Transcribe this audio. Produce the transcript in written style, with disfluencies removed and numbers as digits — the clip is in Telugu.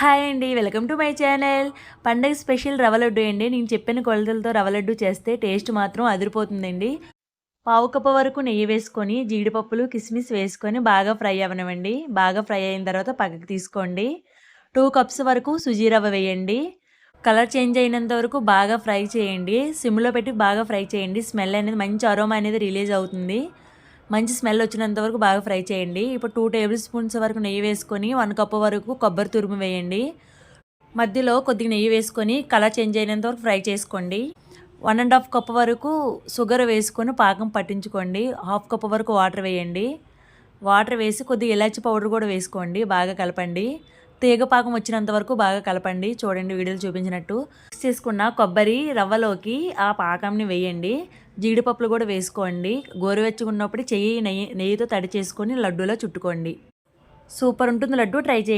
హాయ్ అండి, వెల్కమ్ టు మై ఛానల్. పండగ స్పెషల్ రవ్వ లడ్డు అండి. నేను చెప్పిన కొలతలతో రవ్వ లడ్డు చేస్తే టేస్ట్ మాత్రం అదిరిపోతుందండి. పావు కప్పు వరకు నెయ్యి వేసుకొని జీడిపప్పులు కిస్మిస్ వేసుకొని బాగా ఫ్రై అవ్వనివ్వండి. బాగా ఫ్రై అయిన తర్వాత పక్కకు తీసుకోండి. 2 కప్స్ వరకు సుజీ రవ్వ వేయండి. కలర్ చేంజ్ అయినంత వరకు బాగా ఫ్రై చేయండి. సిమ్లో పెట్టి బాగా ఫ్రై చేయండి. స్మెల్ అనేది మంచి అరోమా అనేది రిలీజ్ అవుతుంది. మంచి స్మెల్ వచ్చినంత వరకు బాగా ఫ్రై చేయండి. ఇప్పుడు 2 టేబుల్ స్పూన్స్ వరకు నెయ్యి వేసుకొని 1 కప్పు వరకు కొబ్బరి తురుము వేయండి. మధ్యలో కొద్దిగా నెయ్యి వేసుకొని కలర్ చేంజ్ అయినంత వరకు ఫ్రై చేసుకోండి. 1½ కప్పు వరకు షుగర్ వేసుకొని పాకం పట్టించుకోండి. 1/2 కప్పు వరకు వాటర్ వేయండి. వాటర్ వేసి కొద్దిగా ఇలాచి పౌడర్ కూడా వేసుకోండి. బాగా కలపండి. తీగ పాకం వచ్చినంత వరకు బాగా కలపండి. చూడండి వీడియోలో చూపించినట్టు. మిక్స్ చేసుకున్న కొబ్బరి రవ్వలోకి ఆ పాకంని వేయండి. జీడిపప్పులు కూడా వేసుకోండి. గోరువెచ్చగా ఉన్నప్పుడు నెయ్యితో తడి చేసుకొని లడ్డూలా చుట్టుకోండి. సూపర్ ఉంటుంది లడ్డు. ట్రై చేయండి.